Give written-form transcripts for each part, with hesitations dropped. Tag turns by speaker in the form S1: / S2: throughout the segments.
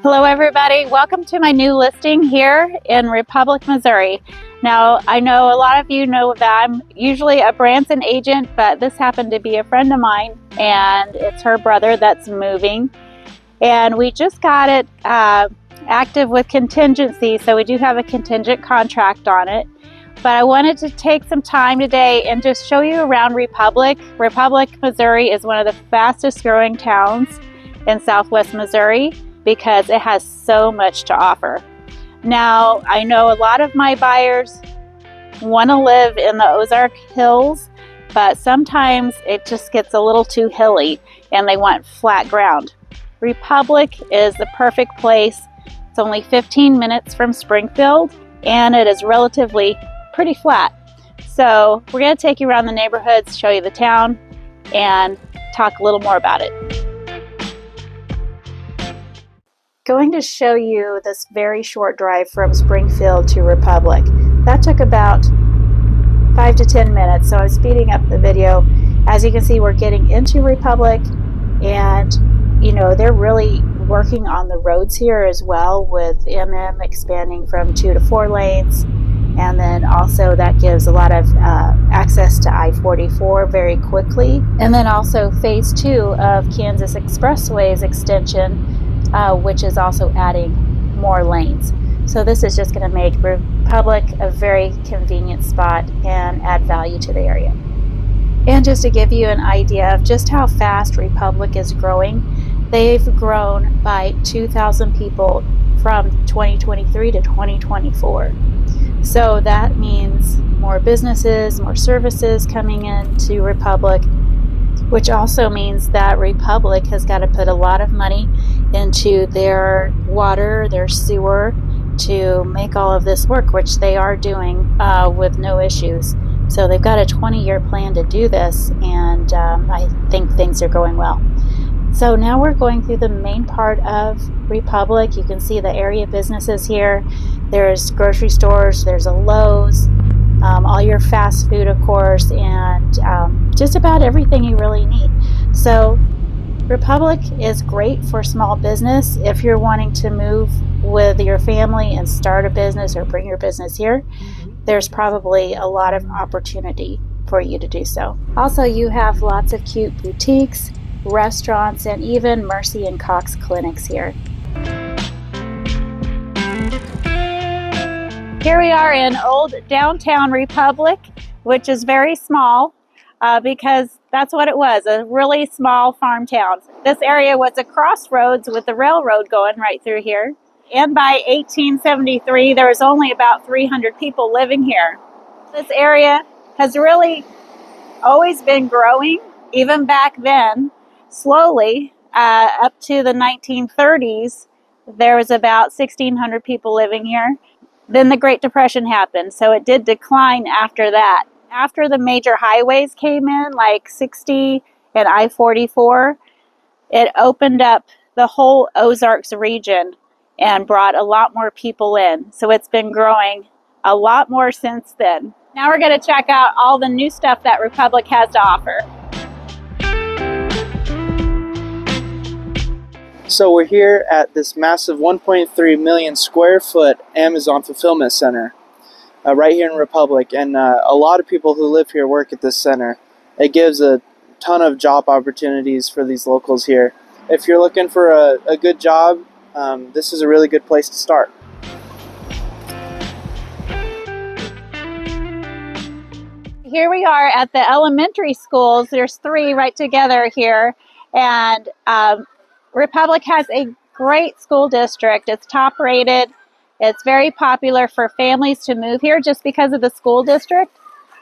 S1: Hello everybody, welcome to my new listing here in Republic, Missouri. Now I know a lot of you know that I'm usually a Branson agent, but this happened to be a friend of mine and it's her brother that's moving. And we just got it active with contingency, so we do have a contingent contract on it. But I wanted to take some time today and just show you around Republic. Republic, Missouri is one of the fastest growing towns in Southwest Missouri because it has so much to offer. Now, I know a lot of my buyers want to live in the Ozark Hills, but sometimes it just gets a little too hilly and they want flat ground. Republic is the perfect place. It's only 15 minutes from Springfield and it is relatively pretty flat. So we're going to take you around the neighborhoods, show you the town, and talk a little more about it. Going to show you this very short drive from Springfield to Republic. That took about 5 to 10 minutes, so I'm speeding up the video. As you can see, we're getting into Republic, and you know, they're really working on the roads here as well, with MM expanding from 2 to 4 lanes, and then also that gives a lot of access to I-44 very quickly. And then also phase 2 of Kansas Expressway's extension, which is also adding more lanes. So this is just going to make Republic a very convenient spot and add value to the area. And just to give you an idea of just how fast Republic is growing, they've grown by 2,000 people from 2023 to 2024. So that means more businesses, more services coming into Republic, which also means that Republic has got to put a lot of money into their water, their sewer, to make all of this work, which they are doing with no issues. So they've got a 20-year plan to do this, and I think things are going well. So now we're going through the main part of Republic. You can see the area businesses here. There's grocery stores, there's a Lowe's, all your fast food, of course, and just about everything you really need. So Republic is great for small business. If you're wanting to move with your family and start a business or bring your business here, there's probably a lot of opportunity for you to do so. Also, you have lots of cute boutiques, restaurants, and even Mercy and Cox clinics here. Here we are in old downtown Republic, which is very small because that's what it was, a really small farm town. This area was a crossroads with the railroad going right through here. And by 1873, there was only about 300 people living here. This area has really always been growing, even back then, slowly, up to the 1930s. There was about 1,600 people living here. Then the Great Depression happened, so it did decline after that. After the major highways came in, like 60 and I-44, it opened up the whole Ozarks region and brought a lot more people in. So it's been growing a lot more since then. Now we're going to check out all the new stuff that Republic has to offer.
S2: So we're here at this massive 1.3 million square foot Amazon fulfillment center right here in Republic, and a lot of people who live here work at this center. It gives a ton of job opportunities for these locals here. If you're looking for a good job, this is a really good place to start.
S1: Here we are at the elementary schools. There's 3 right together here, and Republic has a great school district. It's top rated. It's very popular for families to move here just because of the school district.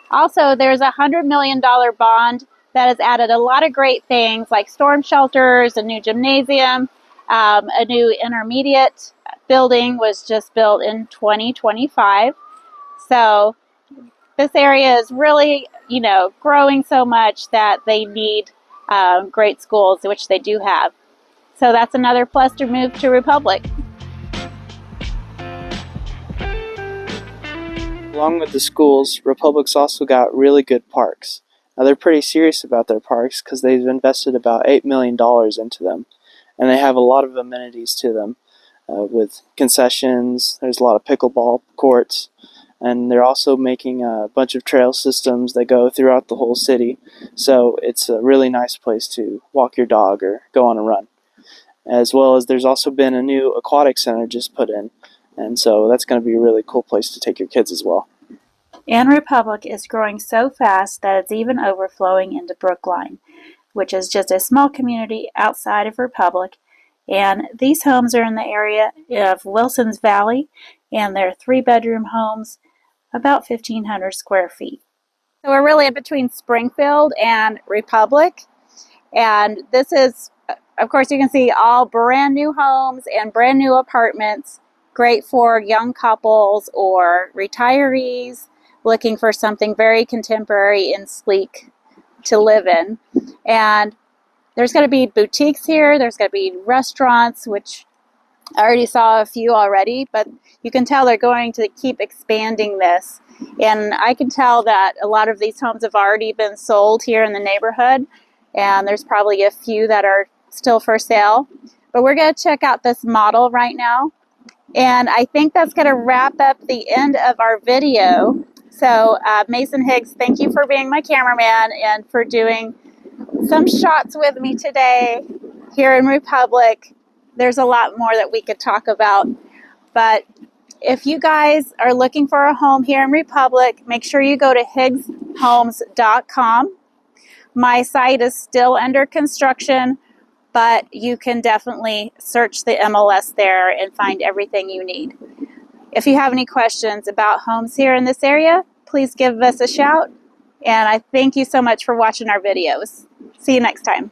S1: Also, there's a $100 million bond that has added a lot of great things like storm shelters, a new gymnasium, a new intermediate building was just built in 2025. So this area is really, you know, growing so much that they need great schools, which they do have. So that's another plus to move to Republic.
S2: Along with the schools, Republic's also got really good parks. Now they're pretty serious about their parks because they've invested about $8 million into them, and they have a lot of amenities to them. with concessions. There's a lot of pickleball courts, and they're also making a bunch of trail systems that go throughout the whole city. So it's a really nice place to walk your dog or go on a run. As well as there's also been a new aquatic center just put in, and so that's going to be a really cool place to take your kids as well.
S1: And Republic is growing so fast that it's even overflowing into Brookline, which is just a small community outside of Republic. And these homes are in the area of Wilson's Valley, and they're 3-bedroom homes, about 1,500 square feet. So we're really in between Springfield and Republic. And this is, of course, you can see all brand new homes and brand new apartments, great for young couples or retirees looking for something very contemporary and sleek to live in. And there's going to be boutiques here. There's going to be restaurants, which I already saw a few already, but you can tell they're going to keep expanding this. And I can tell that a lot of these homes have already been sold here in the neighborhood, and there's probably a few that are still for sale. But we're going to check out this model right now. And I think that's going to wrap up the end of our video. So Mason Higgs, thank you for being my cameraman and for doing some shots with me today here in Republic. There's a lot more that we could talk about, but if you guys are looking for a home here in Republic, make sure you go to higgshomes.com. My site is still under construction, but you can definitely search the MLS there and find everything you need. If you have any questions about homes here in this area, please give us a shout. And I thank you so much for watching our videos. See you next time.